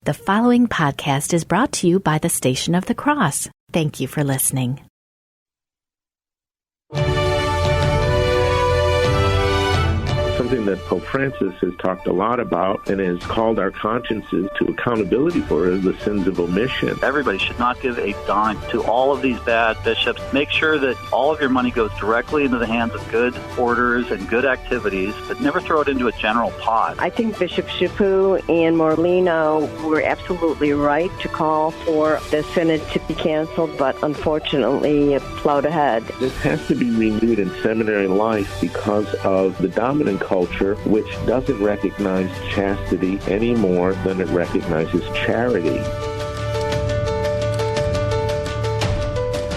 The following podcast is brought to you by the Station of the Cross. Thank you for listening. Something that Pope Francis has talked a lot about and has called our consciences to accountability for is the sins of omission. Everybody should not give a dime to all of these bad bishops. Make sure that all of your money goes directly into the hands of good orders and good activities, but never throw it into a general pot. I think Bishop Shipu and Morlino were absolutely right to call for the synod to be canceled, but unfortunately it plowed ahead. This has to be renewed in seminary life because of the dominant culture, which doesn't recognize chastity any more than it recognizes charity.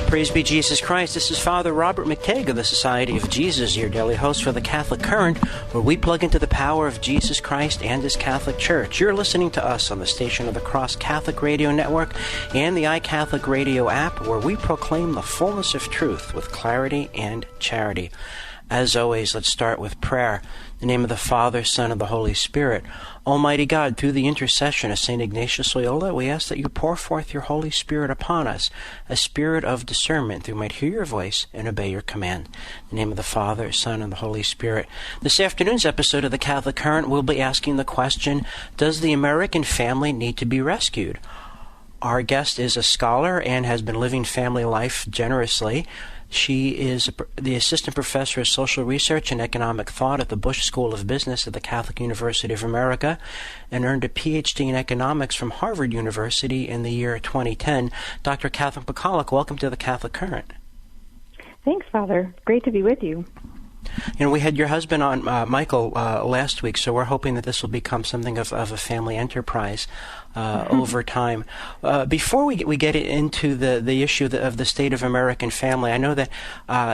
Praise be Jesus Christ. This is Father Robert McTague of the Society of Jesus, your daily host for the Catholic Current, where we plug into the power of Jesus Christ and His Catholic Church. You're listening to us on the Station of the Cross Catholic Radio Network and the iCatholic Radio app, where we proclaim the fullness of truth with clarity and charity. As always, let's start with prayer. In the name of the Father, Son, and the Holy Spirit. Almighty God, through the intercession of St. Ignatius Loyola, we ask that you pour forth your Holy Spirit upon us, a spirit of discernment, that we might hear your voice and obey your command. In the name of the Father, Son, and the Holy Spirit. This afternoon's episode of the Catholic Current will be asking the question, does the American family need to be rescued? Our guest is a scholar and has been living family life generously. She is the Assistant Professor of Social Research and Economic Thought at the Bush School of Business at the Catholic University of America and earned a Ph.D. in Economics from Harvard University in the year 2010. Dr. Catherine Pakaluk, welcome to the Catholic Current. Thanks, Father. Great to be with you. You know, we had your husband on, Michael, last week, so we're hoping that this will become something of a family enterprise over time. Before we get into the issue of the state of American family, I know that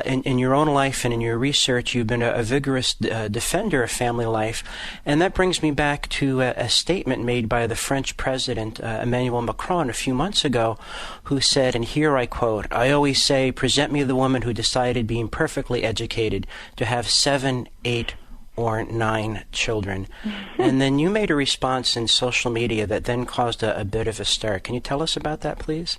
in your own life and in your research, you've been a vigorous defender of family life, and that brings me back to a statement made by the French President, Emmanuel Macron, a few months ago, who said, and here I quote, "I always say, present me the woman who decided, being perfectly educated, to have 7, 8, or 9 children." And then you made a response in social media that then caused a bit of a stir. Can you tell us about that, please?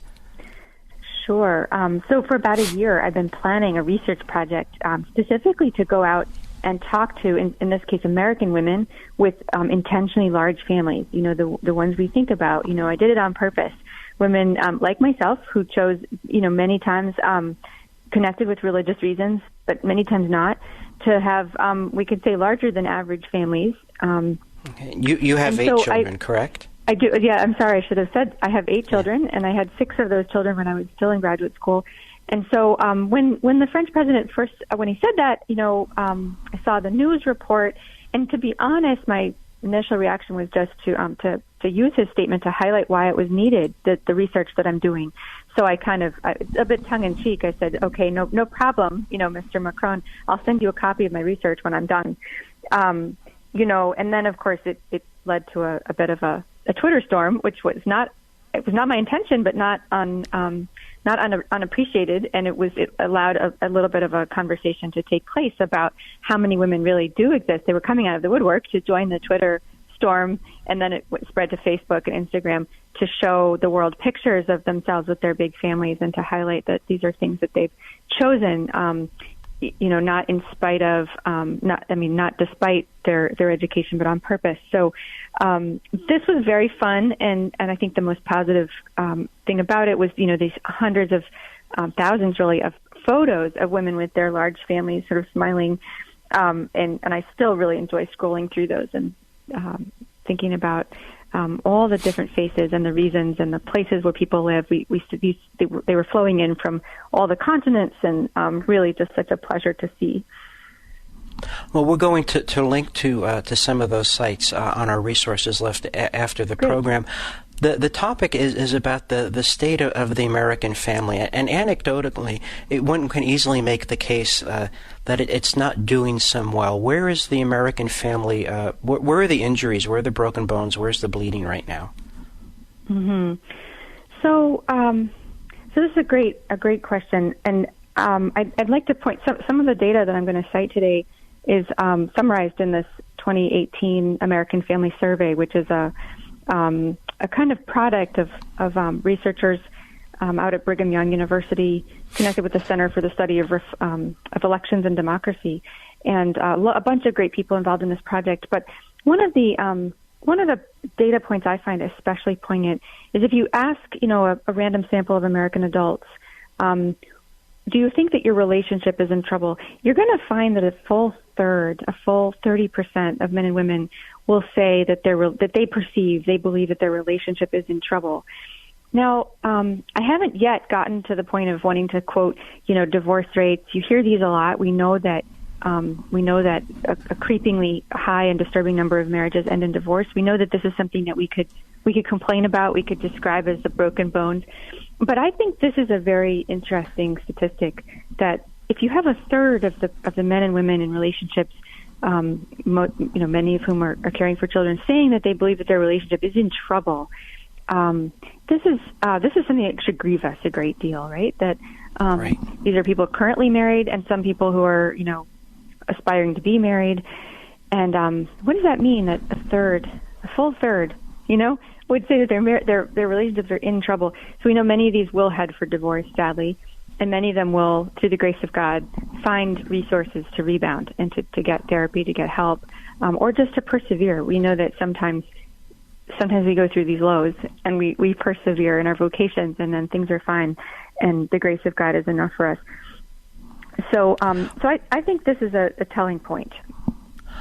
Sure. So for about a year, I've been planning a research project specifically to go out and talk to, in this case, American women with intentionally large families, you know, the ones we think about. You know, I did it on purpose. Women like myself who chose, you know, many times connected with religious reasons, but many times not, to have, we could say, larger than average families. Okay. You have 8 children, correct? I do. Yeah, I'm sorry. I should have said I have 8 children, and I had 6 of those children when I was still in graduate school. And so when the French president first, when he said that, you know, I saw the news report, and to be honest, my initial reaction was just to use his statement to highlight why it was needed, the research that I'm doing. So I kind of, a bit tongue-in-cheek, I said, okay, no problem, you know, Mr. Macron, I'll send you a copy of my research when I'm done. You know, and then, of course, it led to a bit of a Twitter storm, which was not my intention, but not unappreciated, and it allowed a little bit of a conversation to take place about how many women really do exist. They were coming out of the woodwork to join the Twitter storm, and then it spread to Facebook and Instagram to show the world pictures of themselves with their big families and to highlight that these are things that they've chosen, you know, not in spite of, not despite their education, but on purpose. So this was very fun, and I think the most positive thing about it was, you know, these hundreds of thousands, really, of photos of women with their large families sort of smiling, and I still really enjoy scrolling through those and thinking about all the different faces and the reasons and the places where people live. They were flowing in from all the continents, and really just such a pleasure to see. Well, we're going to link to some of those sites on our resources list after the program. The topic is about the state of the American family, and anecdotally, one can easily make the case that it's not doing some well. Where is the American family? Where are the injuries? Where are the broken bones? Where's the bleeding right now? Mm-hmm. So this is a great question, and I'd like to point some of the data that I'm going to cite today is summarized in this 2018 American Family Survey, which is a a kind of product of researchers out at Brigham Young University, connected with the Center for the Study of Elections and Democracy, and a bunch of great people involved in this project. But one of the data points I find especially poignant is if you ask, a random sample of American adults, do you think that your relationship is in trouble? You're going to find that a full 30% of men and women will say that they believe that their relationship is in trouble. Now, I haven't yet gotten to the point of wanting to quote, divorce rates. You hear these a lot. We know that a creepingly high and disturbing number of marriages end in divorce. We know that this is something that we could complain about. We could describe as the broken bones. But I think this is a very interesting statistic that if you have a third of the men and women in relationships, many of whom are caring for children, saying that they believe that their relationship is in trouble, this is something that should grieve us a great deal, right? That these are people currently married and some people who are, aspiring to be married. And what does that mean? That a full third, would say that their relationships are in trouble. So we know many of these will head for divorce, sadly, and many of them will, through the grace of God, find resources to rebound and to get therapy, to get help, or just to persevere. We know that sometimes we go through these lows and we persevere in our vocations, and then things are fine, and the grace of God is enough for us. So I think this is a telling point.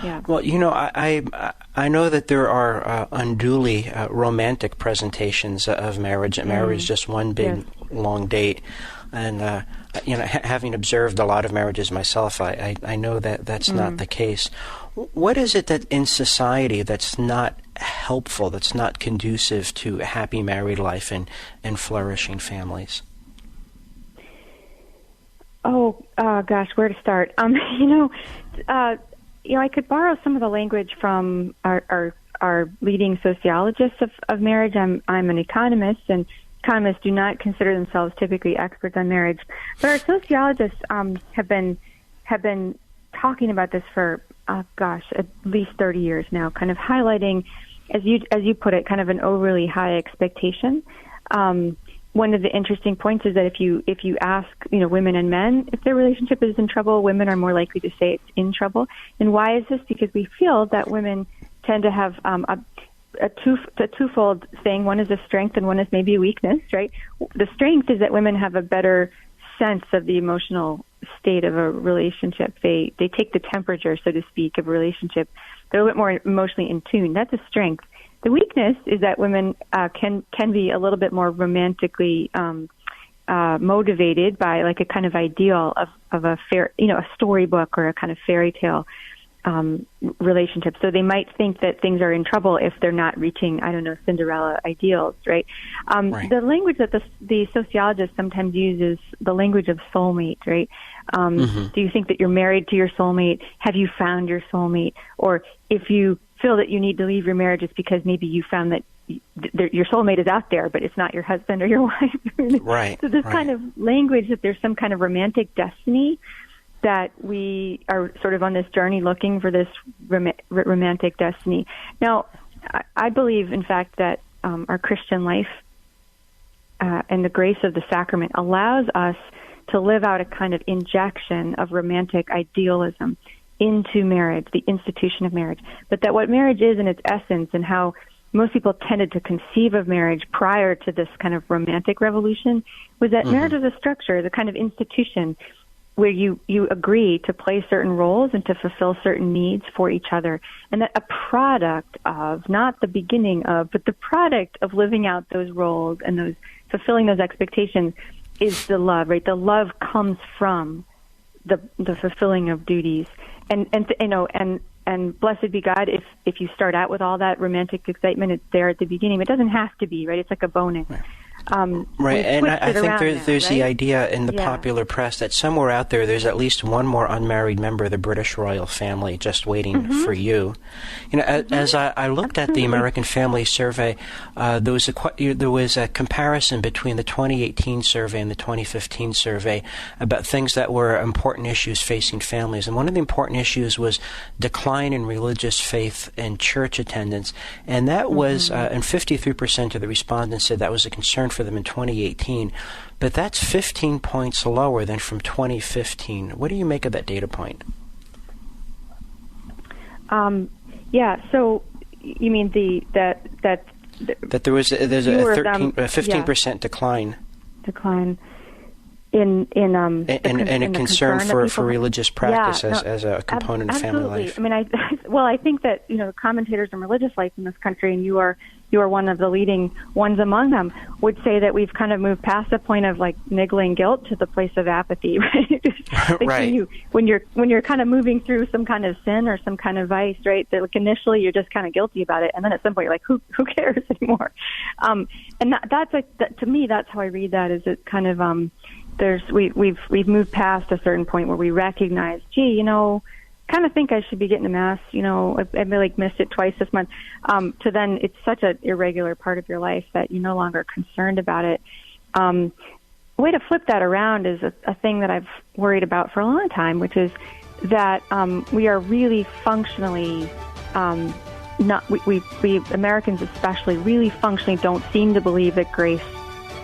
Yeah. Well, I know that there are unduly romantic presentations of marriage. Marriage is just one big long date, and having observed a lot of marriages myself, I know that that's not the case. What is it that in society that's not helpful, that's not conducive to a happy married life and flourishing families? Oh, gosh, where to start? I could borrow some of the language from our leading sociologists of marriage. I'm an economist, and economists do not consider themselves typically experts on marriage. But our sociologists have been talking about this for at least 30 years now, kind of highlighting, as you put it, kind of an overly high expectation. One of the interesting points is that if you ask, women and men if their relationship is in trouble, women are more likely to say it's in trouble. And why is this? Because we feel that women tend to have a twofold thing. One is a strength and one is maybe a weakness, right? The strength is that women have a better sense of the emotional state of a relationship. They take the temperature, so to speak, of a relationship. They're a little bit more emotionally in tune. That's a strength. The weakness is that women can be a little bit more romantically motivated by like a kind of ideal of a a storybook or a kind of fairy tale relationship. So they might think that things are in trouble if they're not reaching, Cinderella ideals, right? The language that the sociologist sometimes uses, the language of soulmate, right? Do you think that you're married to your soulmate? Have you found your soulmate? Or if you feel that you need to leave your marriage, it's because maybe you found that your soulmate is out there, but it's not your husband or your wife. Right. So this kind of language that there's some kind of romantic destiny, that we are sort of on this journey looking for this romantic destiny. Now, I believe, in fact, that our Christian life and the grace of the sacrament allows us to live out a kind of injection of romantic idealism into marriage, the institution of marriage. But that what marriage is in its essence, and how most people tended to conceive of marriage prior to this kind of romantic revolution, was that marriage was a structure, the kind of institution where you agree to play certain roles and to fulfill certain needs for each other. And that a product of, not the beginning of, but the product of living out those roles and those fulfilling those expectations is the love, right? The love comes from the fulfilling of duties. And blessed be God if you start out with all that romantic excitement, it's there at the beginning. It doesn't have to be, right? It's like a bonus. Right, and I think there's right? the idea in the popular press that somewhere out there's at least one more unmarried member of the British royal family just waiting for you. As I looked at the American Family Survey, there was a comparison between the 2018 survey and the 2015 survey about things that were important issues facing families. And one of the important issues was decline in religious faith and church attendance, and that was, and 53% of the respondents said that was a concern for them in 2018, but that's 15 points lower than from 2015. What do you make of that data point? So you mean that there's a 15% decline in a concern for religious practice as a component of family life. I mean, I think that commentators on religious life in this country, and you are one of the leading ones among them, would say that we've kind of moved past the point of like niggling guilt to the place of apathy, right? Right. When you're kind of moving through some kind of sin or some kind of vice, right? That like initially you're just kind of guilty about it, and then at some point you're like, who cares anymore? And that's to me, that's how I read that. Is it kind of we've moved past a certain point where we recognize, kind of think I should be getting to Mass, I like missed it twice this month, to then it's such an irregular part of your life that you're no longer concerned about it. A way to flip that around is a thing that I've worried about for a long time, which is that we are really functionally we Americans especially really functionally don't seem to believe that grace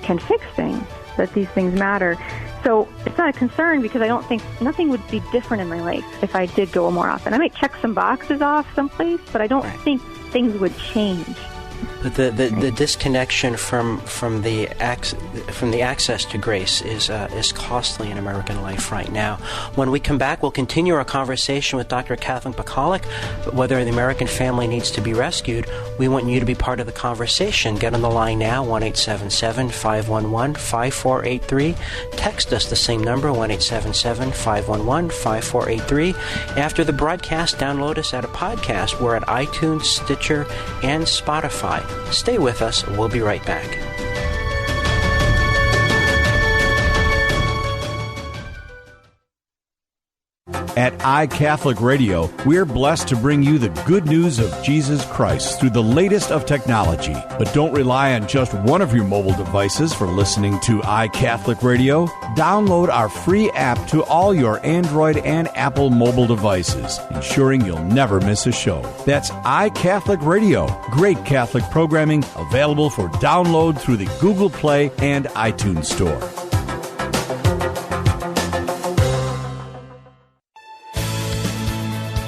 can fix things, that these things matter. So it's not a concern because I don't think nothing would be different in my life if I did go more often. I might check some boxes off someplace, but I don't think things would change. But the disconnection from the access to grace is costly in American life right now. When we come back, we'll continue our conversation with Dr. Kathleen Pakaluk, whether the American family needs to be rescued. We want you to be part of the conversation. Get on the line now, 1-877-511-5483. Text us the same number, 1-877-511-5483. After the broadcast, download us at a podcast. We're at iTunes, Stitcher, and Spotify. Stay with us. We'll be right back. At iCatholic Radio, we're blessed to bring you the good news of Jesus Christ through the latest of technology. But don't rely on just one of your mobile devices for listening to iCatholic Radio. Download our free app to all your Android and Apple mobile devices, ensuring you'll never miss a show. That's iCatholic Radio. Great Catholic programming available for download through the Google Play and iTunes Store.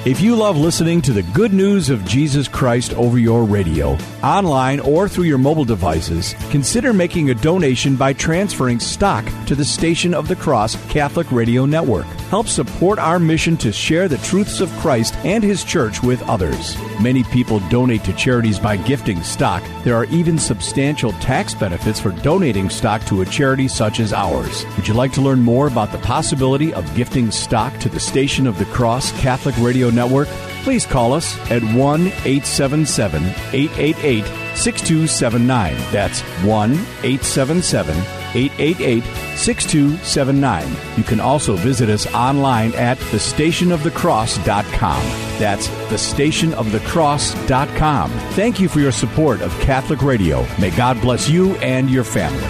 If you love listening to the good news of Jesus Christ over your radio, online, or through your mobile devices, consider making a donation by transferring stock to the Station of the Cross Catholic Radio Network. Help support our mission to share the truths of Christ and His Church with others. Many people donate to charities by gifting stock. There are even substantial tax benefits for donating stock to a charity such as ours. Would you like to learn more about the possibility of gifting stock to the Station of the Cross Catholic Radio Network? Please call us at 1-877-888-6279. That's 1-877-888-6279. You can also visit us online at thestationofthecross.com. That's thestationofthecross.com. Thank you for your support of Catholic Radio. May God bless you and your family.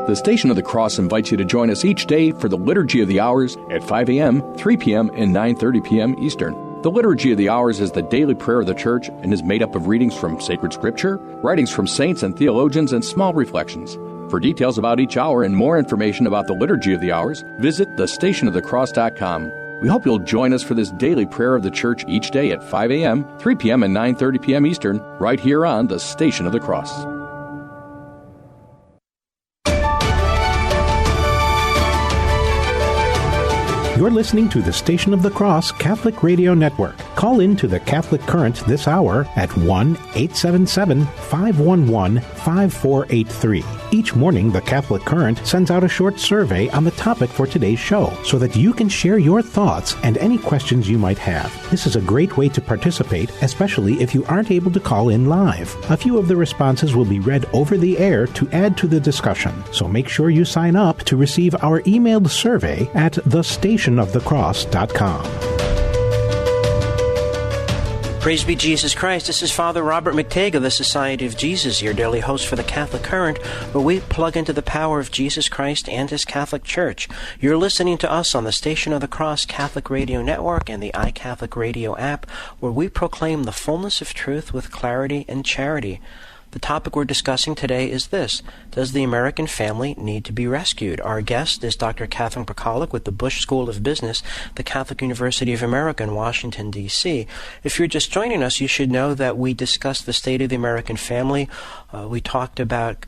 The Station of the Cross invites you to join us each day for the Liturgy of the Hours at 5 a.m., 3 p.m., and 9:30 p.m. Eastern. The Liturgy of the Hours is the daily prayer of the Church and is made up of readings from sacred Scripture, writings from saints and theologians, and small reflections. For details about each hour and more information about the Liturgy of the Hours, visit thestationofthecross.com. We hope you'll join us for this daily prayer of the Church each day at 5 a.m., 3 p.m., and 9:30 p.m. Eastern, right here on the Station of the Cross. You're listening to the Station of the Cross Catholic Radio Network, Call in to the Catholic Current this hour at 1-877-511-5483. Each morning, the Catholic Current sends out a short survey on the topic for today's show so that you can share your thoughts and any questions you might have. This is a great way to participate, especially if you aren't able to call in live. A few of the responses will be read over the air to add to the discussion, so make sure you sign up to receive our emailed survey at thestationofthecross.com. Praise be Jesus Christ. This is Father Robert McTague of the Society of Jesus, your daily host for the Catholic Current, where we plug into the power of Jesus Christ and His Catholic Church. You're listening to us on the Station of the Cross Catholic Radio Network and the iCatholic Radio app, where we proclaim the fullness of truth with clarity and charity. The topic we're discussing today is this: does the American family need to be rescued? Our guest is Dr. Catherine Pakaluk with the Bush School of Business, the Catholic University of America in Washington, D.C. If you're just joining us, you should know that we discussed the state of the American family. We talked about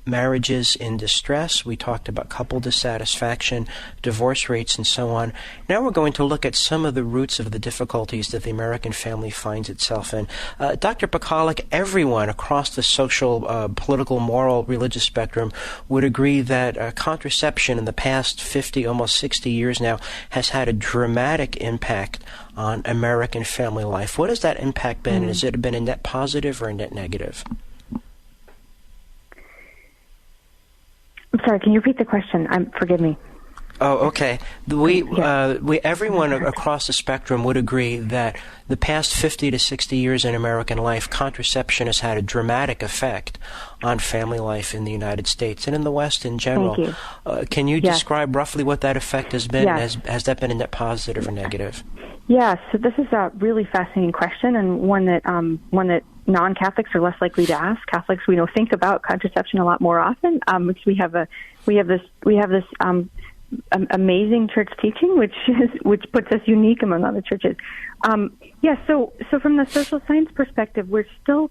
marriages in distress. We talked about couple dissatisfaction, divorce rates, and so on. Now we're going to look at some of the roots of the difficulties that the American family finds itself in. Dr. Pakaluk, everyone across the social, political, moral, religious spectrum would agree that contraception in the past 50, almost 60 years now has had a dramatic impact on American family life. What has that impact been? Has it been a net positive or a net negative? I'm sorry, can you repeat the question? Forgive me. Oh, okay. Everyone across the spectrum would agree that the past 50 to 60 years in American life, contraception has had a dramatic effect on family life in the United States and in the West in general. Thank you. Can you describe roughly what that effect has been? Yes. Has that been a net positive or negative? Yeah, so this is a really fascinating question, and one that non-Catholics are less likely to ask. Catholics, we think about contraception a lot more often. Because we have this amazing church teaching, which puts us unique among other churches. So from the social science perspective, we're still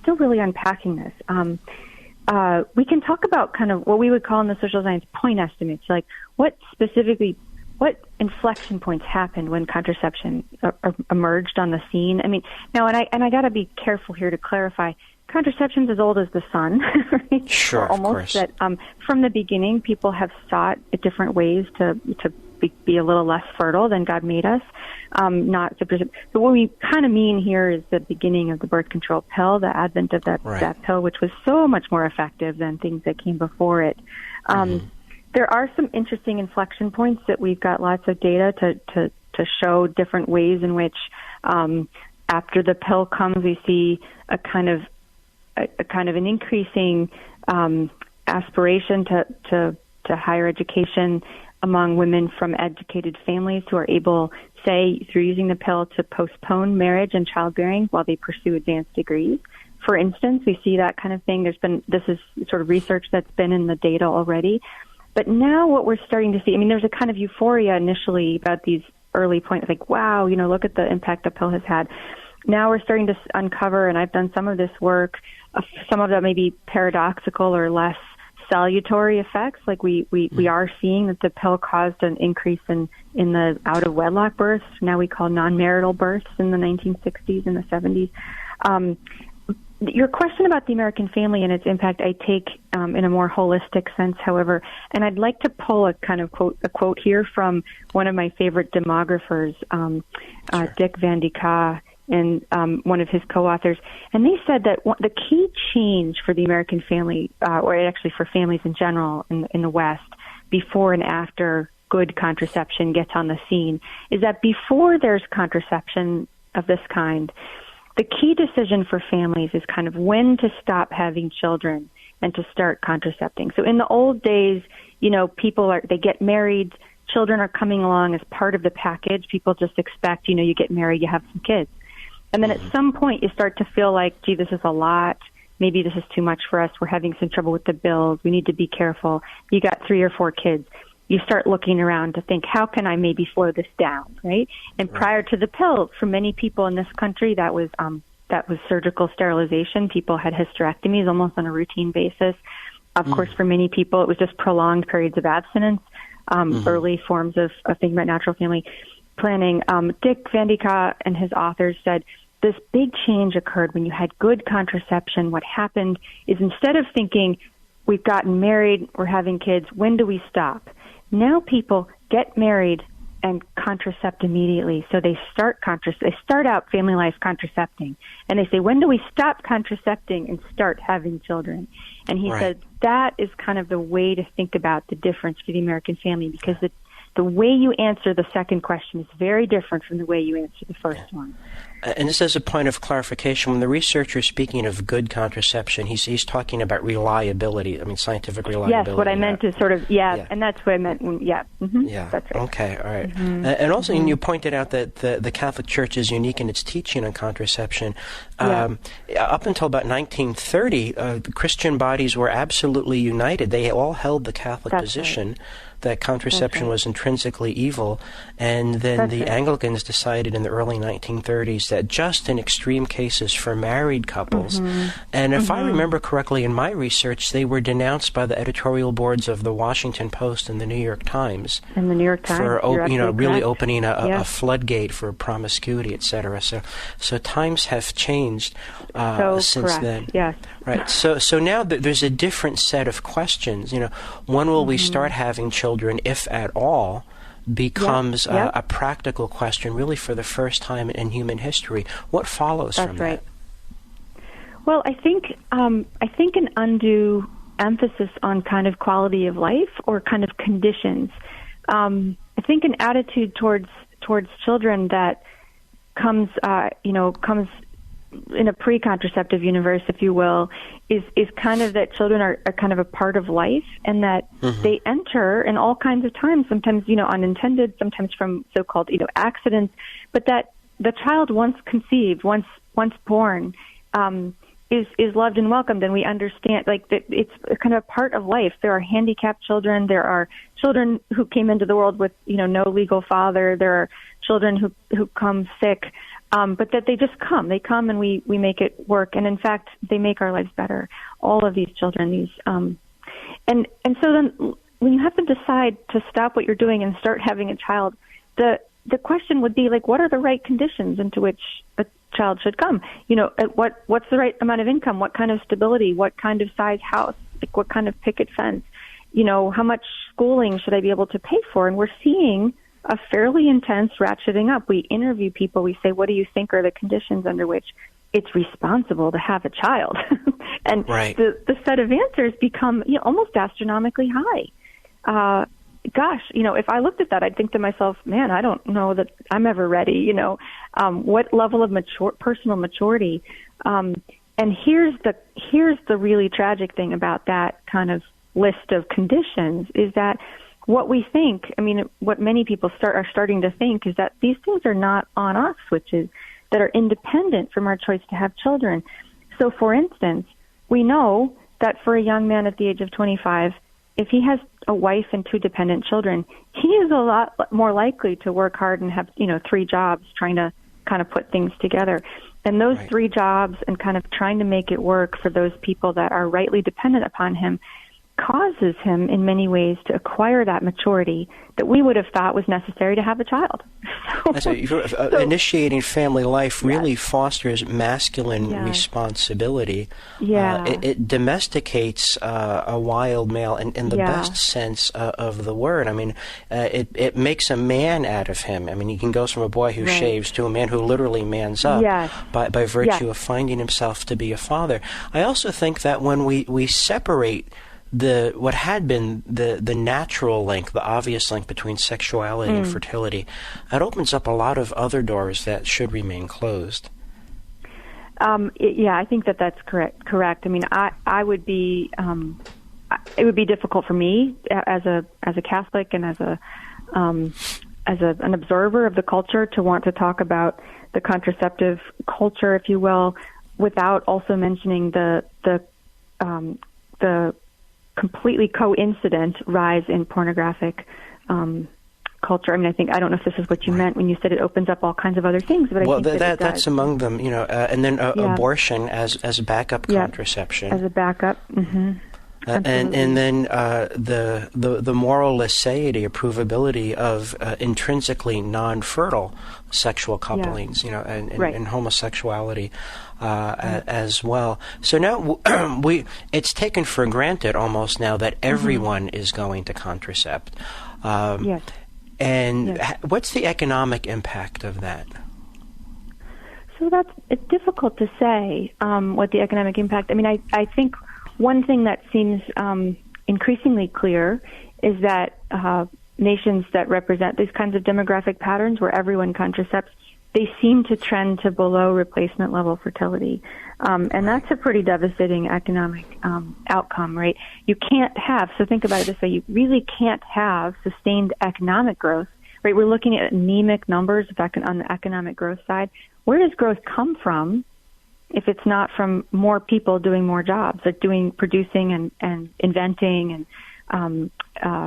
really unpacking this. We can talk about kind of what we would call in the social science point estimates, like what inflection points happened when contraception emerged on the scene. I mean, now, and I got to be careful here to clarify. Contraception's as old as the sun, right? Sure, almost. of course. That from the beginning, people have sought different ways to be a little less fertile than God made us. But what we kind of mean here is the beginning of the birth control pill, the advent of that pill, which was so much more effective than things that came before it. There are some interesting inflection points that we've got lots of data to show different ways in which after the pill comes, we see a kind of an increasing aspiration to higher education among women from educated families who are able, say, through using the pill, to postpone marriage and childbearing while they pursue advanced degrees. For instance, we see that kind of thing. This is sort of research that's been in the data already. But now what we're starting to see, there's a kind of euphoria initially about these early points, like, wow, look at the impact the pill has had. Now we're starting to uncover, and I've done some of this work, some of that may be paradoxical or less salutary effects. Like we are seeing that the pill caused an increase in the out-of-wedlock births, now we call non-marital births, in the 1960s and the 70s. Your question about the American family and its impact, I take in a more holistic sense, however, and I'd like to pull a kind of quote here from one of my favorite demographers, Dick Van de Ka, and one of his co-authors, and they said that the key change for the American family, or actually for families in general in the West, before and after good contraception gets on the scene, is that before there's contraception of this kind, the key decision for families is kind of when to stop having children and to start contracepting. So in the old days, they get married, children are coming along as part of the package. People just expect, you get married, you have some kids. And then at some point you start to feel like, gee, this is a lot. Maybe this is too much for us. We're having some trouble with the bills. We need to be careful. You got 3 or 4 kids. You start looking around to think, how can I maybe slow this down, right? And prior to the pill, for many people in this country, that was surgical sterilization. People had hysterectomies almost on a routine basis. Of course, for many people, it was just prolonged periods of abstinence, early forms of thinking about natural family. planning, Dick Van de Ka and his authors said this big change occurred when you had good contraception. What happened is instead of thinking, we've gotten married, we're having kids, when do we stop? Now people get married and contracept immediately. So they start out family life contracepting, and they say, when do we stop contracepting and start having children? And he said that is kind of the way to think about the difference for the American family, because the way you answer the second question is very different from the way you answer the first one. And this is a point of clarification. When the researcher is speaking of good contraception, he's talking about reliability. I mean, scientific reliability. Yes, what I meant is sort of, and that's what I meant. That's right. Okay, all right. And also, you pointed out that the Catholic Church is unique in its teaching on contraception. Up until about 1930, the Christian bodies were absolutely united. They all held the Catholic position that contraception was intrinsically evil, and then the Anglicans decided in the early 1930s that just in extreme cases for married couples, and if I remember correctly in my research, they were denounced by the editorial boards of the Washington Post and the New York Times. And the New York Times, for really opening a floodgate for promiscuity, etc. So times have changed since then. Yes. Right. So now there's a different set of questions. When will we start having children, if at all? Becomes a practical question, really, for the first time in human history. What follows from that? Well, I think an undue emphasis on kind of quality of life or kind of conditions. I think an attitude towards children that comes in a pre-contraceptive universe, if you will, is kind of that children are kind of a part of life, and that they enter in all kinds of times, sometimes, unintended, sometimes from so-called, accidents, but that the child once conceived, once born, is loved and welcomed, and we understand, that it's kind of a part of life. There are handicapped children, there are children who came into the world with, no legal father, there are children who come sick, but that they just come. They come and we make it work. And in fact, they make our lives better. All of these children, and so then when you have to decide to stop what you're doing and start having a child, the question would be what are the right conditions into which a child should come? What's the right amount of income? What kind of stability? What kind of size house? What kind of picket fence? How much schooling should I be able to pay for? And we're seeing a fairly intense ratcheting up. We interview people. We say, what do you think are the conditions under which it's responsible to have a child? And the set of answers become almost astronomically high. If I looked at that, I'd think to myself, man, I don't know that I'm ever ready. What level of personal maturity? And here's the really tragic thing about that kind of list of conditions is that what we think, what many people are starting to think is that these things are not on us, switches that are independent from our choice to have children. So, for instance, we know that for a young man at the age of 25, if he has a wife and 2 dependent children, he is a lot more likely to work hard and have, 3 jobs trying to kind of put things together. And those 3 jobs and kind of trying to make it work for those people that are rightly dependent upon him causes him in many ways to acquire that maturity that we would have thought was necessary to have a child. Initiating family life really fosters masculine responsibility. It domesticates a wild male in the best sense of the word. It makes a man out of him. He can go from a boy who shaves to a man who literally mans up by virtue of finding himself to be a father. I also think that when we separate what had been the natural link, the obvious link between sexuality and fertility, it opens up a lot of other doors that should remain closed. I think that's correct. I would be. It would be difficult for me as a Catholic and as an observer of the culture to want to talk about the contraceptive culture, if you will, without also mentioning the completely coincident rise in pornographic culture. I don't know if this is what you meant when you said it opens up all kinds of other things, but I think that's among them, and then abortion as a backup contraception. As a backup. And then the moral aseity, approvability of intrinsically non-fertile sexual couplings, and homosexuality as well. So now it's taken for granted almost now that everyone is going to contracept. Yes. And what's the economic impact of that? So it's difficult to say what the economic impact. I mean, I think one thing that seems increasingly clear is that nations that represent these kinds of demographic patterns where everyone contracepts, they seem to trend to below replacement level fertility. And that's a pretty devastating economic outcome, right? You can't have, so think about it this way, you really can't have sustained economic growth, right? We're looking at anemic numbers on the economic growth side. Where does growth come from if it's not from more people doing more jobs, like producing and inventing and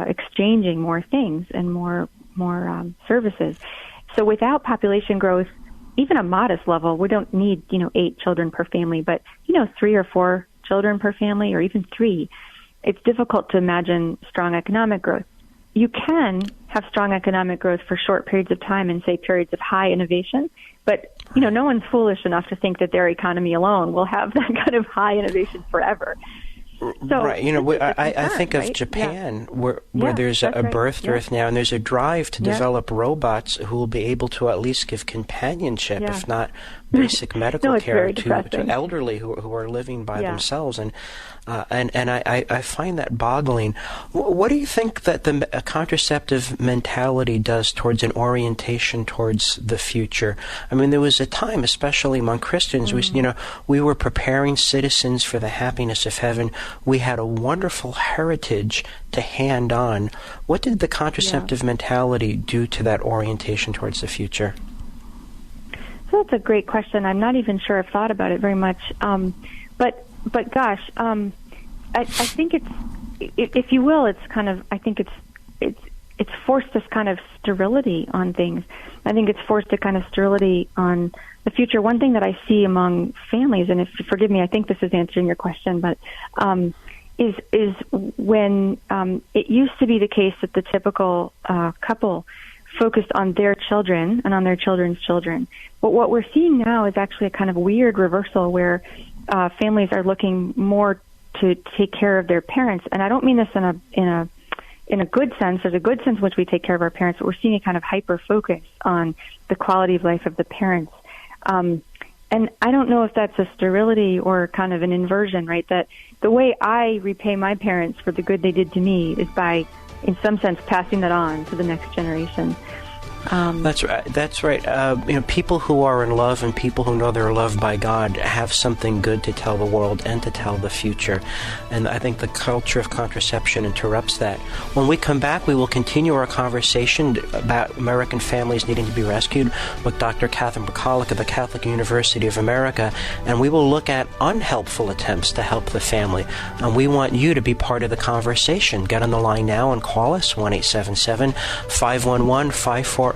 exchanging more things and more services? So without population growth, even a modest level, we don't need 8 children per family, but 3 or 4 children per family, or even 3. It's difficult to imagine strong economic growth. You can have strong economic growth for short periods of time and say periods of high innovation, but no one's foolish enough to think that their economy alone will have that kind of high innovation forever. So, right. I think of Japan, where there's a birth dearth now, and there's a drive to develop robots who will be able to at least give companionship, if not basic medical care to elderly who are living by themselves. And I find that boggling. What do you think that the contraceptive mentality does towards an orientation towards the future? I mean, there was a time, especially among Christians, we were preparing citizens for the happiness of heaven. We had a wonderful heritage to hand on. What did the contraceptive mentality do to that orientation towards the future? So that's a great question. I'm not even sure I've thought about it very much. But gosh, I think it's, if you will, it's kind of, I think it's forced this kind of sterility on things. I think it's forced a kind of sterility on the future. One thing that I see among families, and if forgive me, I think this is answering your question, but is when it used to be the case that the typical couple focused on their children and on their children's children. But what we're seeing now is actually a kind of weird reversal where families are looking more to take care of their parents. And I don't mean this in a good sense. There's a good sense in which we take care of our parents, but we're seeing a kind of hyper focus on the quality of life of the parents. And I don't know if that's a sterility or kind of an inversion, right? That the way I repay my parents for the good they did to me is by, in some sense, passing that on to the next generation. That's right. That's right. People who are in love and people who know they're loved by God have something good to tell the world and to tell the future. And I think the culture of contraception interrupts that. When we come back, we will continue our conversation about American families needing to be rescued with Dr. Catherine Pakaluk of the Catholic University of America, and we will look at unhelpful attempts to help the family. And we want you to be part of the conversation. Get on the line now and call us, 1-877-511-5483,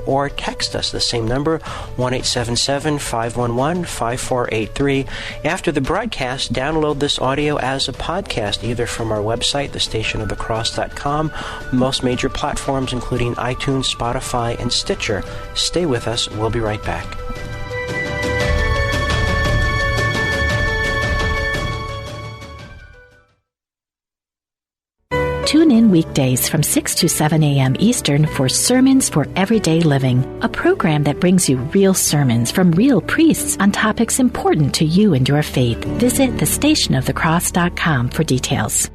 or text us the same number, 1-877-511-5483. After the broadcast, download this audio as a podcast, either from our website, thestationofthecross.com, most major platforms including iTunes, Spotify, and Stitcher. Stay with us. We'll be right back. Tune in weekdays from 6 to 7 a.m. Eastern for Sermons for Everyday Living, a program that brings you real sermons from real priests on topics important to you and your faith. Visit thestationofthecross.com for details.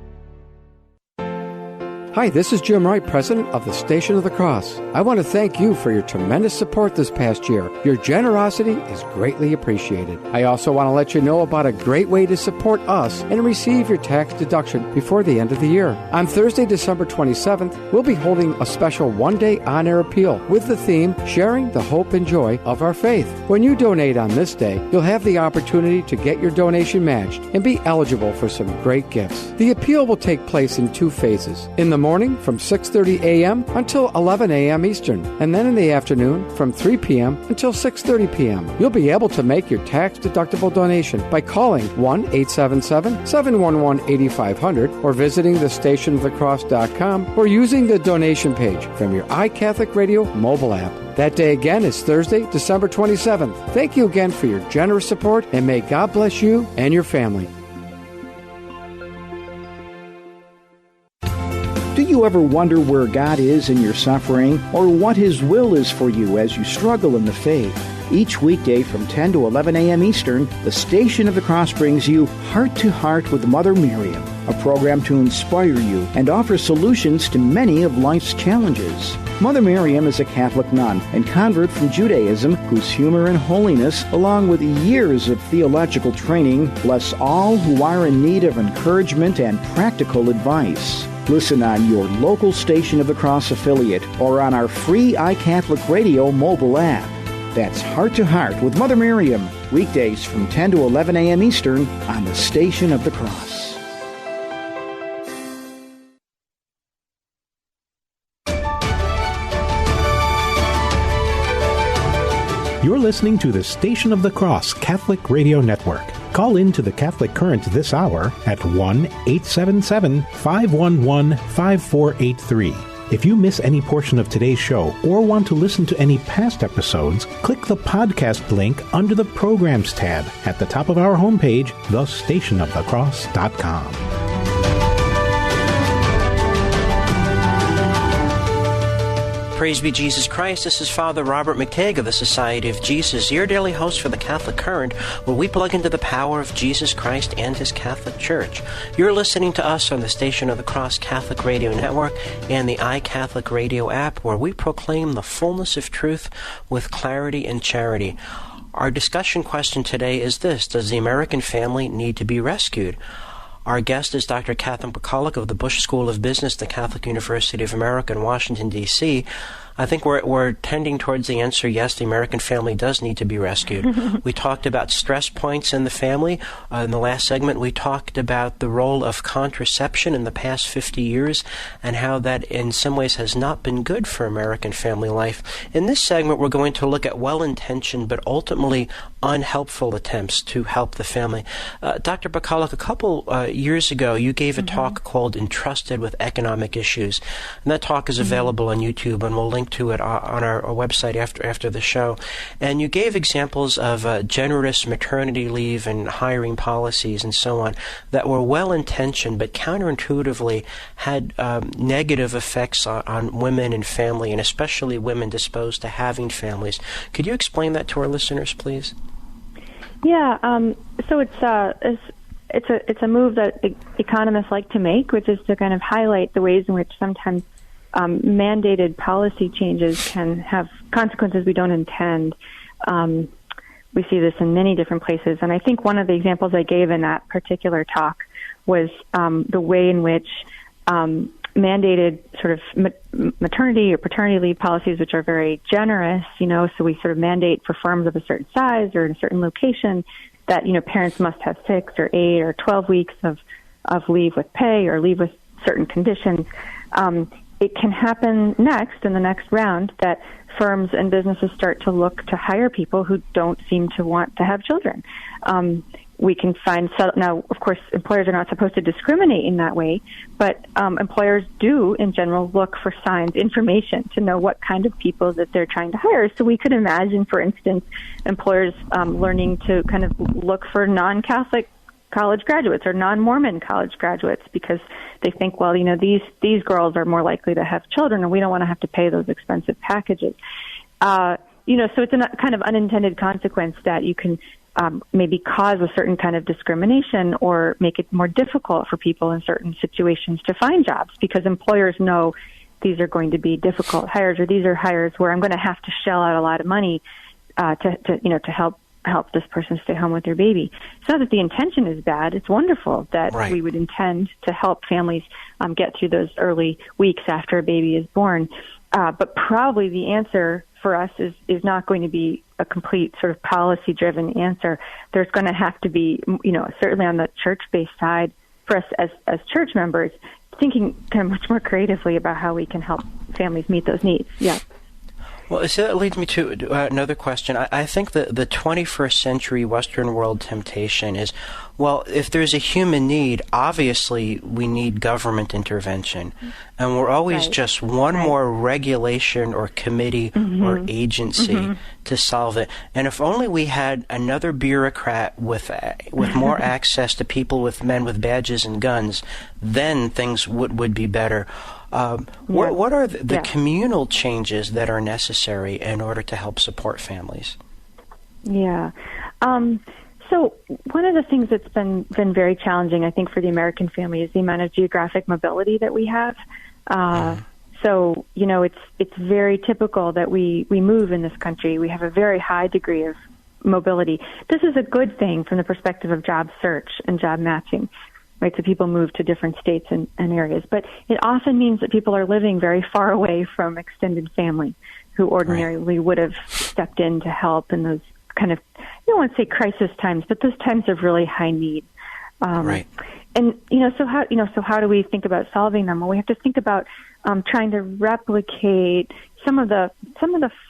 Hi, this is Jim Wright, president of the Station of the Cross. I want to thank you for your tremendous support this past year. Your generosity is greatly appreciated. I also want to let you know about a great way to support us and receive your tax deduction before the end of the year. On Thursday, December 27th, we'll be holding a special one-day on-air appeal with the theme, Sharing the Hope and Joy of Our Faith. When you donate on this day, you'll have the opportunity to get your donation matched and be eligible for some great gifts. The appeal will take place in 2 phases. In the morning from 6:30 a.m. until 11 a.m. Eastern, and then in the afternoon from 3 p.m. until 6:30 p.m. You'll be able to make your tax-deductible donation by calling 1-877-711-8500 or visiting thestationofthecross.com or using the donation page from your iCatholic Radio mobile app. That day again is Thursday, December 27th. Thank you again for your generous support, and may God bless you and your family. Do you ever wonder where God is in your suffering, or what His will is for you as you struggle in the faith? Each weekday from 10 to 11 a.m. Eastern, the Station of the Cross brings you Heart to Heart with Mother Miriam, a program to inspire you and offer solutions to many of life's challenges. Mother Miriam is a Catholic nun and convert from Judaism whose humor and holiness, along with years of theological training, bless all who are in need of encouragement and practical advice. Listen on your local Station of the Cross affiliate or on our free iCatholic Radio mobile app. That's Heart to Heart with Mother Miriam, weekdays from 10 to 11 a.m. Eastern on the Station of the Cross. You're listening to the Station of the Cross Catholic Radio Network. Call in to the Catholic Current this hour at 1-877-511-5483. If you miss any portion of today's show or want to listen to any past episodes, click the podcast link under the Programs tab at the top of our homepage, thestationofthecross.com. Praise be Jesus Christ. This is Father Robert McTagg of the Society of Jesus, your daily host for the Catholic Current, where we plug into the power of Jesus Christ and His Catholic Church. You're listening to us on the Station of the Cross Catholic Radio Network and the iCatholic Radio app, where we proclaim the fullness of truth with clarity and charity. Our discussion question today is this: does the American family need to be rescued? Our guest is Dr. Catherine Pakaluk of the Bush School of Business, the Catholic University of America in Washington, D.C. I think we're tending towards the answer, yes, the American family does need to be rescued. We talked about stress points in the family. In the last segment, we talked about the role of contraception in the past 50 years and how that in some ways has not been good for American family life. In this segment, we're going to look at well-intentioned but ultimately unhelpful attempts to help the family. Dr. Pakaluk, a couple years ago, you gave a talk called Entrusted with Economic Issues, and that talk is available on YouTube, and we'll link to it on our website after the show. And you gave examples of generous maternity leave and hiring policies and so on that were well-intentioned but counterintuitively had negative effects on women and family, and especially women disposed to having families. Could you explain that to our listeners, please? Yeah, so it's a move that economists like to make, which is to kind of highlight the ways in which sometimes mandated policy changes can have consequences we don't intend. We see this in many different places, and I think one of the examples I gave in that particular talk was the way in which mandated sort of maternity or paternity leave policies, which are very generous, so we sort of mandate for firms of a certain size or in a certain location that, parents must have 6 or 8 or 12 weeks of leave with pay or leave with certain conditions. It can happen next in the next round that firms and businesses start to look to hire people who don't seem to want to have children. We can find, now, of course, employers are not supposed to discriminate in that way, but employers do, in general, look for signs, information to know what kind of people that they're trying to hire. So we could imagine, for instance, employers learning to kind of look for non-Catholic college graduates or non-Mormon college graduates because they think, well, these girls are more likely to have children and we don't want to have to pay those expensive packages. So it's a kind of unintended consequence that you can maybe cause a certain kind of discrimination or make it more difficult for people in certain situations to find jobs because employers know these are going to be difficult hires, or these are hires where I'm going to have to shell out a lot of money to help this person stay home with their baby. It's not that the intention is bad. It's wonderful that we would intend to help families get through those early weeks after a baby is born. But probably the answer for us is not going to be a complete sort of policy-driven answer. There's going to have to be, certainly on the church-based side, for us as church members, thinking kind of much more creatively about how we can help families meet those needs. Yeah. Well, so that leads me to another question. I think that the 21st century Western world temptation is, well, if there's a human need, obviously we need government intervention. And we're always just one more regulation or committee or agency to solve it. And if only we had another bureaucrat with more access to people with men with badges and guns, then things would be better. What are the communal changes that are necessary in order to help support families? Yeah. So one of the things that's been very challenging, I think, for the American family is the amount of geographic mobility that we have. So, it's very typical that we move in this country. We have a very high degree of mobility. This is a good thing from the perspective of job search and job matching. Right, so people move to different states and areas. But it often means that people are living very far away from extended family who ordinarily would have stepped in to help in those kind of, I don't want to say crisis times, but those times of really high need. And, so how do we think about solving them? Well, we have to think about trying to replicate some of the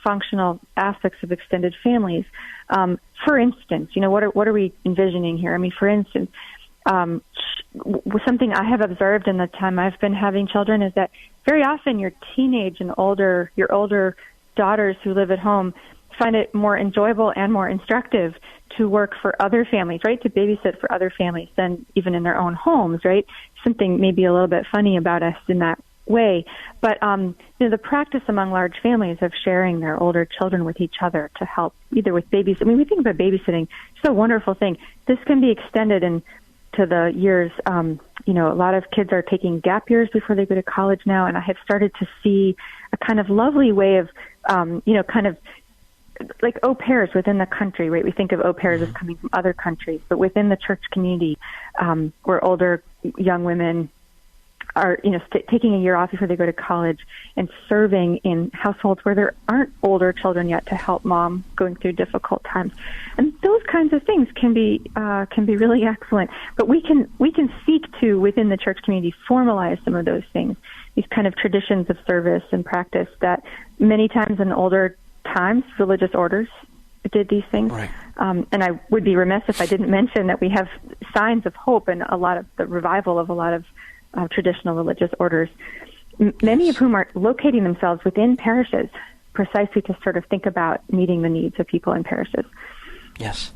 functional aspects of extended families. For instance, what are we envisioning here? I mean, for instance, something I have observed in the time I've been having children is that very often your teenage and your older daughters who live at home find it more enjoyable and more instructive to work for other families, right? To babysit for other families than even in their own homes, right? Something maybe a little bit funny about us in that way. But, the practice among large families of sharing their older children with each other to help either with babysitting. I mean, we think about babysitting. It's a wonderful thing. This can be extended to the years, a lot of kids are taking gap years before they go to college now, and I have started to see a kind of lovely way of, kind of like au pairs within the country, right? We think of au pairs as coming from other countries, but within the church community, where older young women are, taking a year off before they go to college and serving in households where there aren't older children yet to help mom going through difficult times. And those kinds of things can be really excellent. But we can seek to, within the church community, formalize some of those things, these kind of traditions of service and practice that many times in older times, religious orders did these things. Right. And I would be remiss if I didn't mention that we have signs of hope in a lot of the revival of a lot of traditional religious orders, many of whom are locating themselves within parishes precisely to sort of think about meeting the needs of people in parishes. Yes.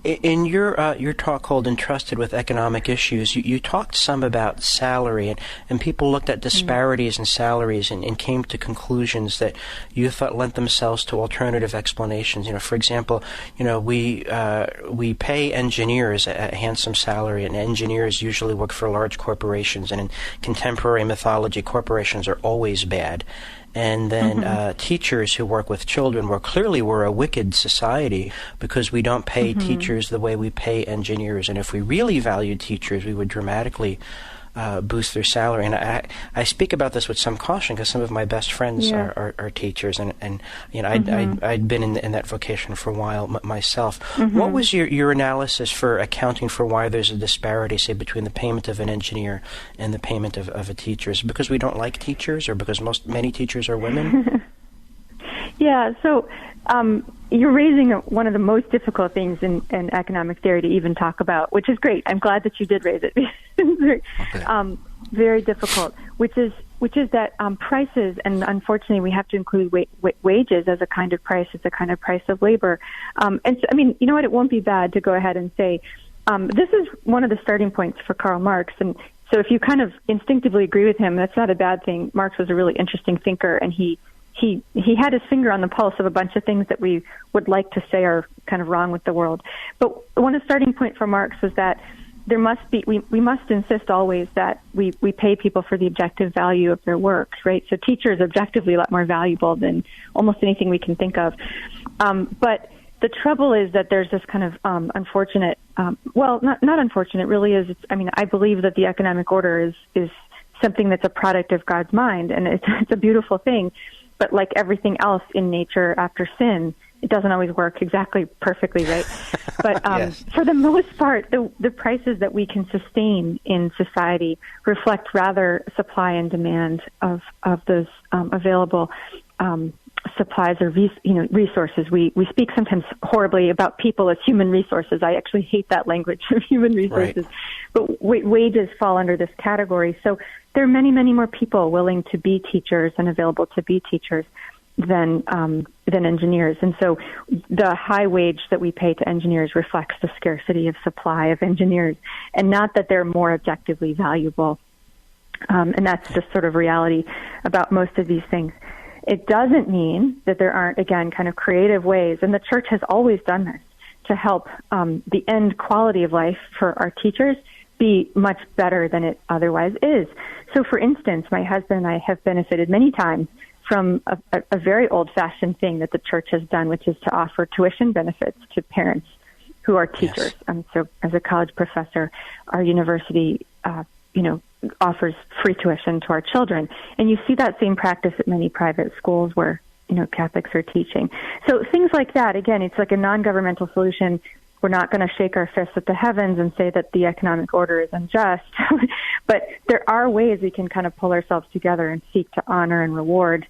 In your talk called Entrusted with Economic Issues, you talked some about salary, and people looked at disparities in salaries and came to conclusions that you thought lent themselves to alternative explanations. For example, we pay engineers a handsome salary, and engineers usually work for large corporations, and in contemporary mythology, corporations are always bad. And then teachers who work with children, clearly we're a wicked society because we don't pay teachers the way we pay engineers. And if we really valued teachers, we would dramatically boost their salary. And I speak about this with some caution because some of my best friends are teachers, and I'd been in that vocation for a while myself. What was your analysis for accounting for why there's a disparity, say, between the payment of an engineer and the payment of a teacher? Is it because we don't like teachers, or because many teachers are women? Yeah, so you're raising one of the most difficult things in economic theory to even talk about, which is great. I'm glad that you did raise it. It's very difficult, which is that prices, and unfortunately we have to include wages as a kind of price. It's a kind of price of labor. And so, I mean, you know what? It won't be bad to go ahead and say this is one of the starting points for Karl Marx. And so if you kind of instinctively agree with him, that's not a bad thing. Marx was a really interesting thinker, and he had his finger on the pulse of a bunch of things that we would like to say are kind of wrong with the world. But one of the starting point for Marx was that there must be, we must insist always that we pay people for the objective value of their work, right? So teacher is objectively a lot more valuable than almost anything we can think of. But the trouble is that there's this kind of unfortunate, not unfortunate, really is. I believe that the economic order is something that's a product of God's mind, and it's a beautiful thing. But like everything else in nature after sin, It doesn't always work exactly perfectly, right? But Yes. for the most part, the prices that we can sustain in society reflect rather supply and demand of those available supplies or resources. We speak sometimes horribly about people as human resources. I actually hate that language of human resources. Right. But wages fall under this category. So there are many, many more people willing to be teachers and available to be teachers than engineers. And so the high wage that we pay to engineers reflects the scarcity of supply of engineers, and not that they're more objectively valuable. And that's just sort of reality about most of these things. It doesn't mean that there aren't, again, kind of creative ways, and the church has always done this, to help the end quality of life for our teachers be much better than it otherwise is. So, for instance, my husband and I have benefited many times from a very old-fashioned thing that the church has done, which is to offer tuition benefits to parents who are teachers. Yes. So as a college professor, our university, offers free tuition to our children. And you see that same practice at many private schools where, Catholics are teaching. So things like that, again, it's like a non-governmental solution. We're not going to shake our fists at the heavens and say that the economic order is unjust. But there are ways we can kind of pull ourselves together and seek to honor and reward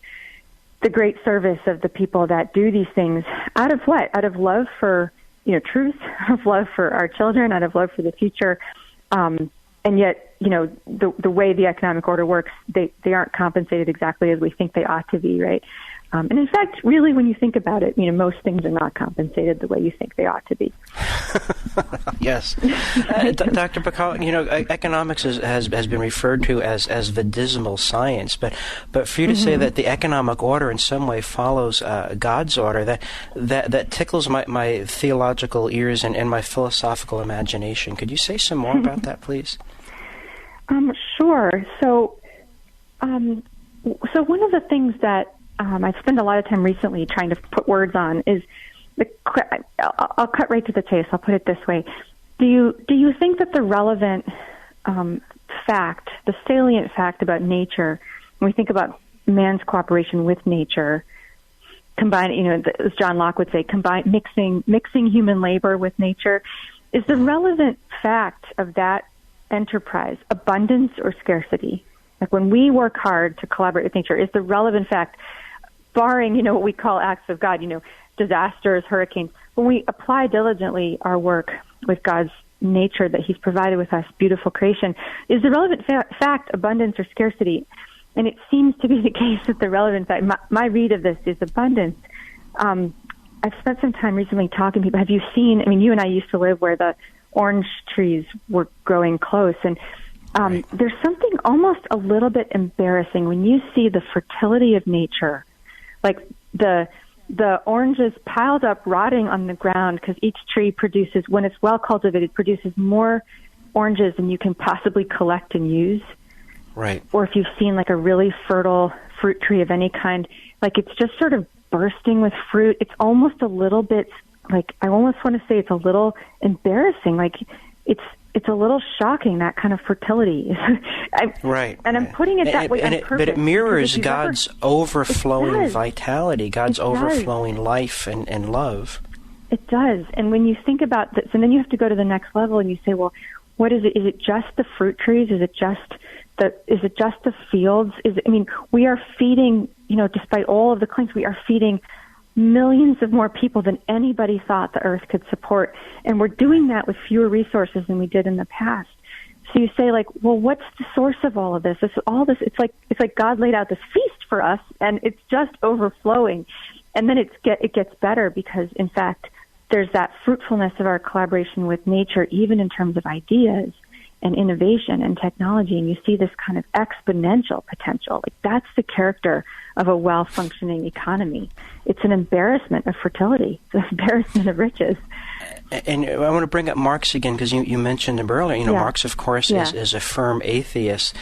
the great service of the people that do these things out of what? Out of love for, truth, out of love for our children, out of love for the future. And yet, the way the economic order works, they aren't compensated exactly as we think they ought to be, right? And in fact, really, when you think about it, most things are not compensated the way you think they ought to be. Yes. Dr. Pakaluk, economics has been referred to as the dismal science, but for you to say that the economic order in some way follows God's order, that tickles my theological ears and my philosophical imagination. Could you say some more about that, please? Sure. So one of the things that I've spent a lot of time recently trying to put words on is I'll cut right to the chase. I'll put it this way: Do you think that the relevant fact, the salient fact about nature, when we think about man's cooperation with nature, as John Locke would say, mixing human labor with nature, is the relevant fact of that enterprise abundance or scarcity? Like when we work hard to collaborate with nature, is the relevant fact, barring, what we call acts of God, disasters, hurricanes, when we apply diligently our work with God's nature that He's provided with us, beautiful creation, is the relevant fact abundance or scarcity? And it seems to be the case that the relevant fact, my read of this is abundance. I've spent some time recently talking to people. Have you seen, you and I used to live where the orange trees were growing close, and there's something almost a little bit embarrassing when you see the fertility of nature, like the oranges piled up, rotting on the ground, because each tree produces, when it's well cultivated, produces more oranges than you can possibly collect and use. Right. Or if you've seen like a really fertile fruit tree of any kind, like it's just sort of bursting with fruit. It's almost a little bit, like, I almost want to say it's a little embarrassing. Like it's a little shocking, that kind of fertility. Right. And I'm putting it that way on purpose. But it mirrors God's overflowing vitality, God's overflowing life and love. It does. And when you think about this, and then you have to go to the next level and you say, well, what is it? Is it just the fruit trees? Is it just the fields? We are feeding, despite all of the claims, we are feeding millions of more people than anybody thought the earth could support. And we're doing that with fewer resources than we did in the past. So you say, like, well, what's the source of all of this? It's like God laid out this feast for us, and it's just overflowing. And then it gets better because, in fact, there's that fruitfulness of our collaboration with nature, even in terms of ideas and innovation and technology, and you see this kind of exponential potential. Like, that's the character of a well-functioning economy. It's an embarrassment of fertility. It's an embarrassment of riches. And I want to bring up Marx again, because you mentioned him earlier. Marx, of course, is a firm atheist.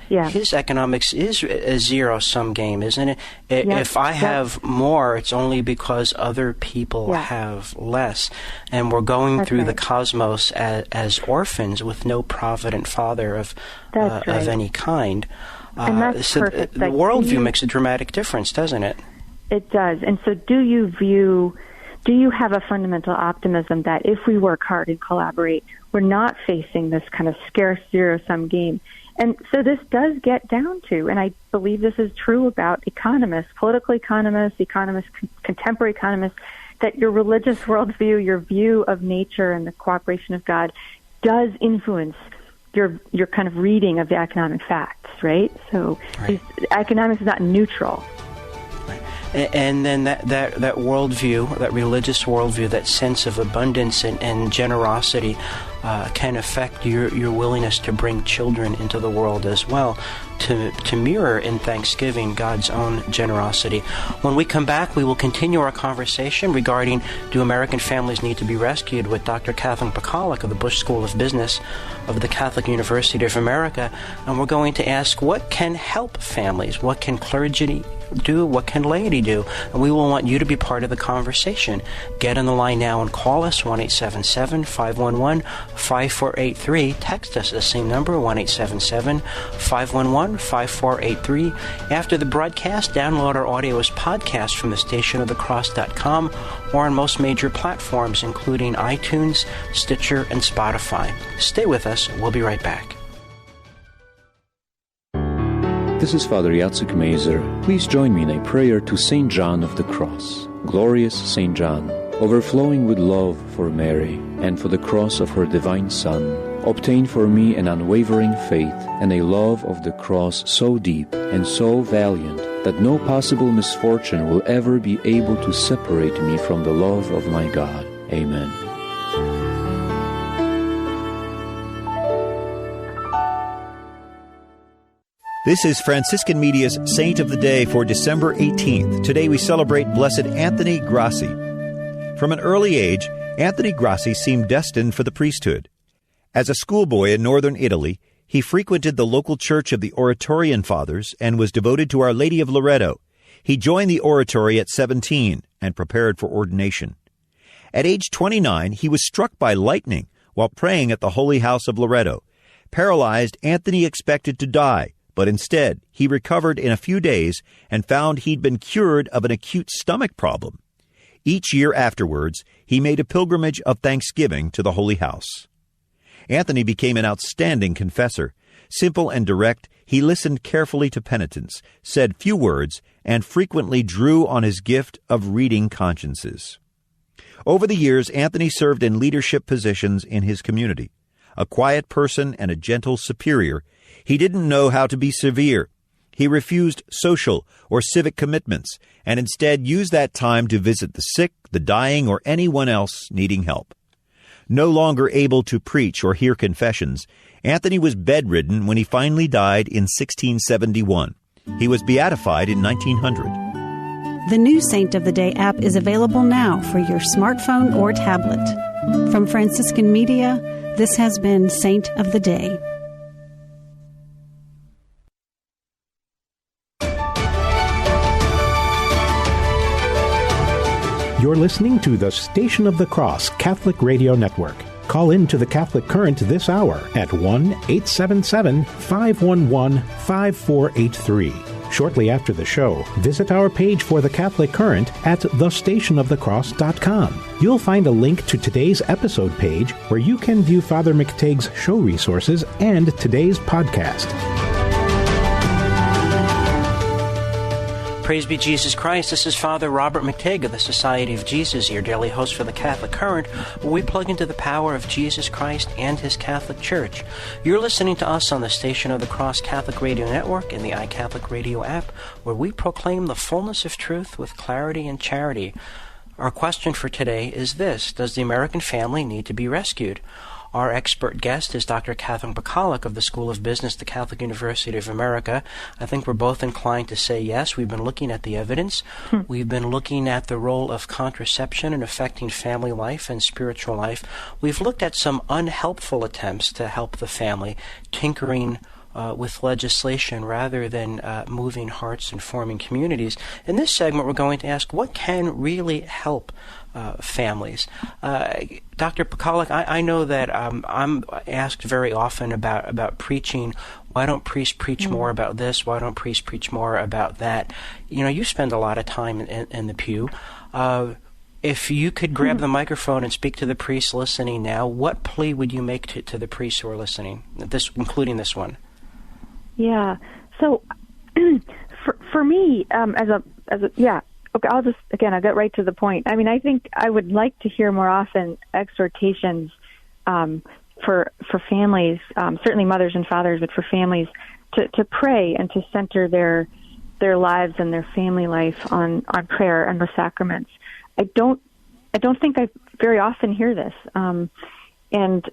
His economics is a zero-sum game, isn't it? If I have more, it's only because other people have less. And we're going through the cosmos as orphans with no provident father of any kind. And that's perfect. The worldview makes a dramatic difference, doesn't it? It does. And so do you have a fundamental optimism that if we work hard and collaborate, we're not facing this kind of scarce zero-sum game? And so this does get down to, and I believe this is true about economists, political economists, contemporary economists, that your religious worldview, your view of nature and the cooperation of God does influence your kind of reading of the economic facts, right? So economics is not neutral. And then that worldview, that religious worldview, that sense of abundance and generosity can affect your willingness to bring children into the world as well, to mirror in Thanksgiving God's own generosity. When we come back, we will continue our conversation regarding do American families need to be rescued with Dr. Kathleen Pakaluk of the Bush School of Business of the Catholic University of America. And we're going to ask, what can help families? What can clergy do? What can laity do? And we will want you to be part of the conversation. Get on the line now and call us, 1-877-511-5483. Text us the same number, 1-877-511-5483. After the broadcast, download our audio as podcast from thestationofthecross.com or on most major platforms, including iTunes, Stitcher, and Spotify. Stay with us. We'll be right back. This is Father Jacek Mazer. Please join me in a prayer to St. John of the Cross. Glorious St. John, overflowing with love for Mary and for the cross of her divine Son, obtain for me an unwavering faith and a love of the cross so deep and so valiant that no possible misfortune will ever be able to separate me from the love of my God. Amen. This is Franciscan Media's Saint of the Day for December 18th. Today we celebrate Blessed Anthony Grassi. From an early age, Anthony Grassi seemed destined for the priesthood. As a schoolboy in northern Italy, he frequented the local church of the Oratorian Fathers and was devoted to Our Lady of Loreto. He joined the oratory at 17 and prepared for ordination. At age 29, he was struck by lightning while praying at the Holy House of Loreto. Paralyzed, Anthony expected to die, but instead, he recovered in a few days and found he'd been cured of an acute stomach problem. Each year afterwards, he made a pilgrimage of thanksgiving to the Holy House. Anthony became an outstanding confessor. Simple and direct, he listened carefully to penitents, said few words, and frequently drew on his gift of reading consciences. Over the years, Anthony served in leadership positions in his community. A quiet person and a gentle superior, he didn't know how to be severe. He refused social or civic commitments and instead used that time to visit the sick, the dying, or anyone else needing help. No longer able to preach or hear confessions, Anthony was bedridden when he finally died in 1671. He was beatified in 1900. The new Saint of the Day app is available now for your smartphone or tablet. From Franciscan Media, this has been Saint of the Day. You're listening to the Station of the Cross Catholic Radio Network. Call in to the Catholic Current this hour at 1-877-511-5483. Shortly after the show, visit our page for the Catholic Current at thestationofthecross.com. You'll find a link to today's episode page where you can view Father McTague's show resources and today's podcast. Praise be Jesus Christ. This is Father Robert McTague of the Society of Jesus, your daily host for the Catholic Current, where we plug into the power of Jesus Christ and His Catholic Church. You're listening to us on the Station of the Cross Catholic Radio Network and the iCatholic Radio app, where we proclaim the fullness of truth with clarity and charity. Our question for today is this: does the American family need to be rescued? Our expert guest is Dr. Kathleen Pakaluk of the School of Business, the Catholic University of America. I think we're both inclined to say yes. We've been looking at the evidence. We've been looking at the role of contraception in affecting family life and spiritual life. We've looked at some unhelpful attempts to help the family, tinkering with legislation rather than moving hearts and forming communities. In this segment, we're going to ask what can really help families. Dr. Pakaluk, I know that I'm asked very often about preaching. Why don't priests preach more about this? Why don't priests preach more about that? You spend a lot of time in the pew. If you could grab the microphone and speak to the priests listening now, what plea would you make to the priests who are listening, including this one? Yeah. So, for me, okay, I'll get right to the point. I mean, I think I would like to hear more often exhortations for families, certainly mothers and fathers, but for families to pray and to center their lives and their family life on prayer and the sacraments. I don't think I very often hear this. And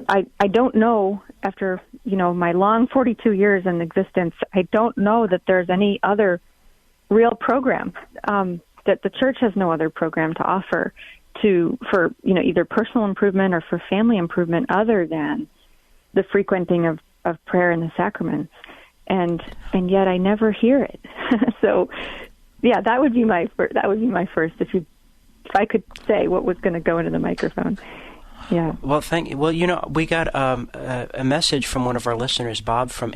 I don't know, after, my long 42 years in existence, I don't know that there's any other real program, that the church has no other program to offer for either personal improvement or for family improvement other than the frequenting of prayer and the sacraments. And yet I never hear it. So, yeah, that would be my first, if I could say what was going to go into the microphone. Yeah. Well, thank you. Well, we got a message from one of our listeners, Bob from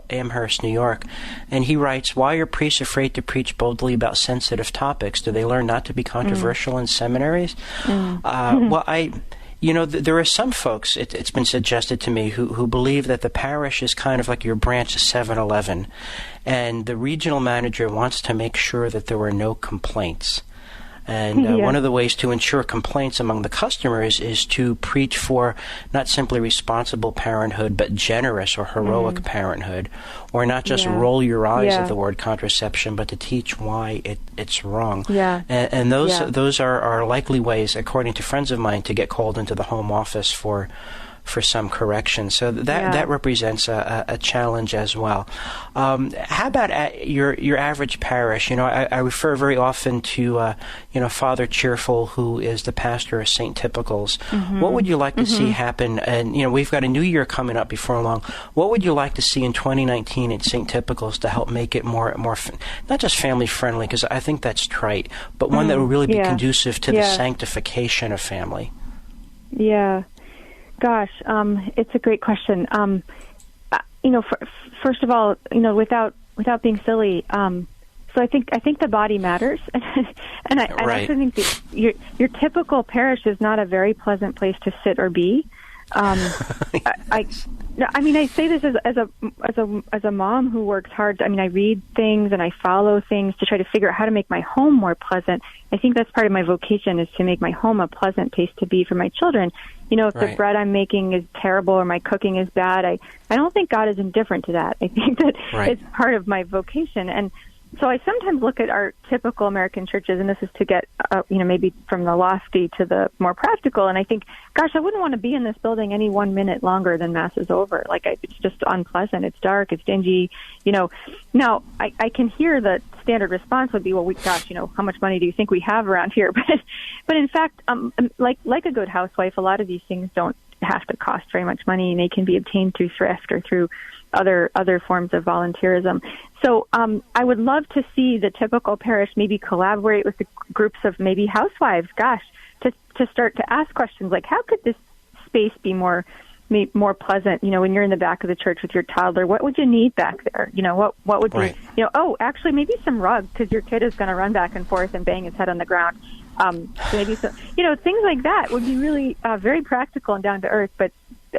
Amherst, New York, and he writes, "Why are priests afraid to preach boldly about sensitive topics? Do they learn not to be controversial in seminaries?" Well, there are some folks, it's been suggested to me, who believe that the parish is kind of like your branch of 7-Eleven, and the regional manager wants to make sure that there are no complaints. And one of the ways to ensure complaints among the customers is to preach for not simply responsible parenthood, but generous or heroic parenthood, or not just roll your eyes at the word contraception, but to teach why it's wrong. And those are likely ways, according to friends of mine, to get called into the home office for some correction. So that represents a challenge as well. How about your average parish? I refer very often to Father Cheerful, who is the pastor of St. Typical's. What would you like to see happen? And we've got a new year coming up before long. What would you like to see in 2019 at St. Typical's to help make it more not just family friendly, because I think that's trite, but one that will really be conducive to the sanctification of family? Yeah. Gosh, it's a great question. First of all, without being silly, so I think the body matters, and I also think that your typical parish is not a very pleasant place to sit or be. I say this as a mom who works hard. I read things and I follow things to try to figure out how to make my home more pleasant. I think that's part of my vocation, is to make my home a pleasant place to be for my children. If the bread I'm making is terrible or my cooking is bad, I don't think God is indifferent to that. I think that it's part of my vocation. And so I sometimes look at our typical American churches, and this is to get, maybe from the lofty to the more practical, and I think, gosh, I wouldn't want to be in this building any 1 minute longer than Mass is over. It's just unpleasant. It's dark. It's dingy. Now, I can hear the standard response would be, well, how much money do you think we have around here? But in fact, like a good housewife, a lot of these things don't have to cost very much money, and they can be obtained through thrift or through other forms of volunteerism. So I would love to see the typical parish maybe collaborate with the groups of maybe housewives, to start to ask questions like, how could this space be more pleasant? When you're in the back of the church with your toddler, what would you need back there? What would be, actually maybe some rug, because your kid is going to run back and forth and bang his head on the ground. Maybe so, things like that would be really very practical and down to earth, but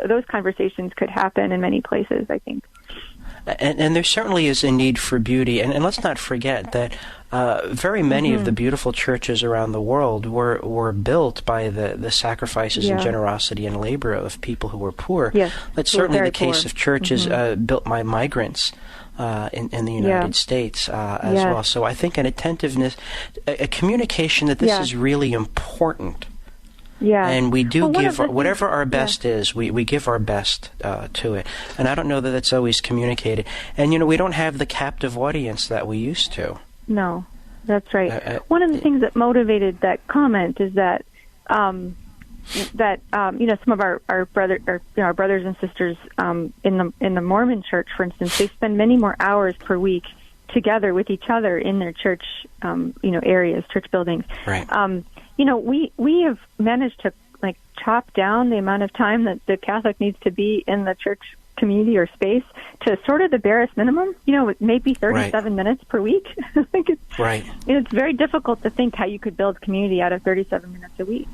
those conversations could happen in many places, I think. And there certainly is a need for beauty. And let's not forget that very many of the beautiful churches around the world were built by the sacrifices and generosity and labor of people who were poor. Yes, that's certainly the case of churches built by migrants in the United States as well. So I think an attentiveness, a communication that this is really important. Yeah. And we do give whatever our best is, we give our best to it. And I don't know that that's always communicated. And, we don't have the captive audience that we used to. No, that's right. One of the things that motivated that comment is that that some of our brothers and sisters in the Mormon Church, for instance, they spend many more hours per week together with each other in their church areas, church buildings. Right. We have managed to chop down the amount of time that the Catholic needs to be in the church community or space to sort of the barest minimum, maybe 37 minutes per week. I think it's very difficult to think how you could build community out of 37 minutes a week.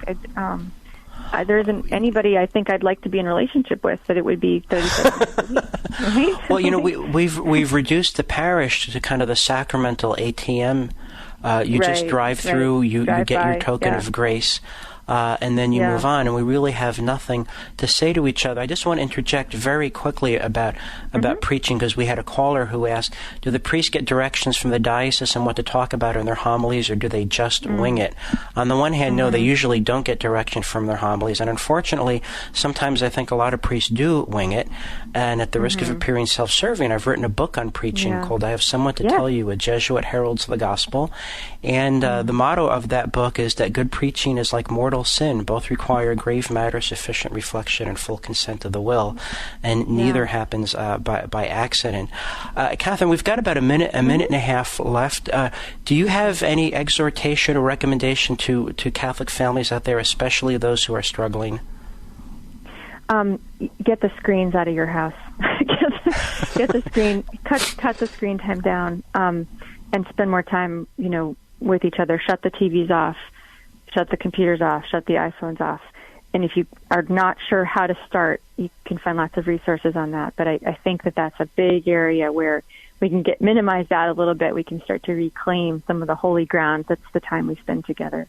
There isn't anybody I think I'd like to be in a relationship with that it would be 37 minutes a week. Right? Well, we've reduced the parish to kind of the sacramental ATM. You just drive through, you get your token of grace. And then you move on, and we really have nothing to say to each other. I just want to interject very quickly about preaching, because we had a caller who asked, do the priests get directions from the diocese on what to talk about in their homilies, or do they just wing it? On the one hand, no, they usually don't get direction from their homilies, and unfortunately, sometimes I think a lot of priests do wing it, and at the risk of appearing self-serving, I've written a book on preaching called I Have Someone to Tell You, a Jesuit heralds the gospel, and the motto of that book is that good preaching is like mortal sin. Both require grave matter, sufficient reflection, and full consent of the will, and neither happens by accident. Catherine, we've got about a minute and a half left. Do you have any exhortation or recommendation to Catholic families out there, especially those who are struggling? Get the screens out of your house. Get the screen. Cut the screen time down, and spend more time, with each other. Shut the TVs off. Shut the computers off, shut the iPhones off. And if you are not sure how to start, you can find lots of resources on that. But I think that that's a big area where we can minimize that a little bit. We can start to reclaim some of the holy ground. That's the time we spend together.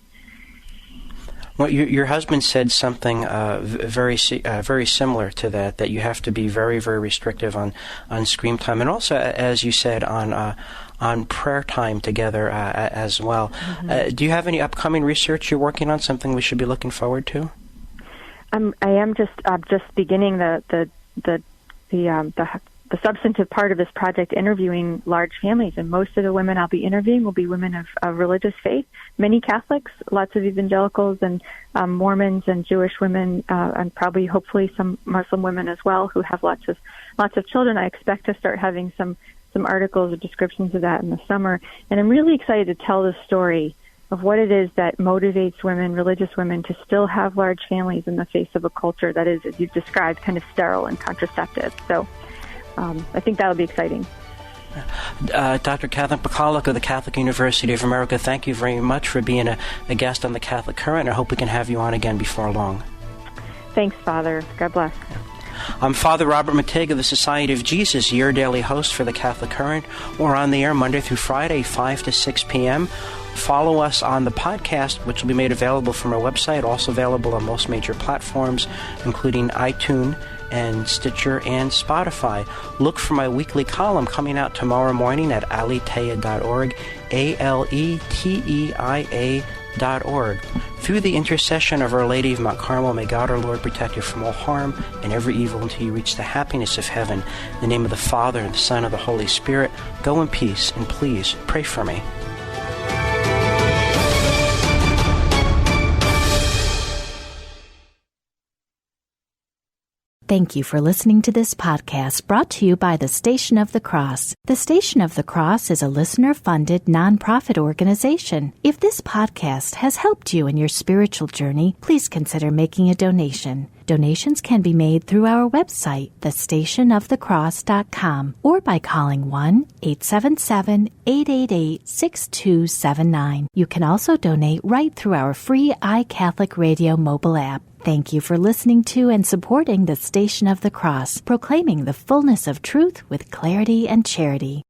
Well, your husband said something very similar to that you have to be very, very restrictive on screen time, and also, as you said, on prayer time together as well. Do you have any upcoming research you're working on, something we should be looking forward to? I am just beginning the substantive part of this project, interviewing large families, and most of the women I'll be interviewing will be women of religious faith, many Catholics, lots of evangelicals, and Mormons and Jewish women, and probably hopefully some Muslim women as well who have lots of children. I expect to start having some articles or descriptions of that in the summer, and I'm really excited to tell the story of what it is that motivates women, religious women, to still have large families in the face of a culture that is, as you've described, kind of sterile and contraceptive. So I think that'll be exciting. Dr. Catherine Pakaluk of the Catholic University of America, thank you very much for being a guest on the Catholic Current. I hope we can have you on again before long. Thanks, Father. God bless. I'm Father Robert McTigg of the Society of Jesus, your daily host for the Catholic Current. We're on the air Monday through Friday, 5 to 6 p.m. Follow us on the podcast, which will be made available from our website, also available on most major platforms, including iTunes and Stitcher and Spotify. Look for my weekly column coming out tomorrow morning at aleteia.org, ALETEIA.org. Through the intercession of Our Lady of Mount Carmel, may God our Lord protect you from all harm and every evil until you reach the happiness of heaven. In the name of the Father, and the Son, and the Holy Spirit, go in peace, and please pray for me. Thank you for listening to this podcast brought to you by the Station of the Cross. The Station of the Cross is a listener-funded nonprofit organization. If this podcast has helped you in your spiritual journey, please consider making a donation. Donations can be made through our website, thestationofthecross.com, or by calling 1-877-888-6279. You can also donate right through our free iCatholic Radio mobile app. Thank you for listening to and supporting the Station of the Cross, proclaiming the fullness of truth with clarity and charity.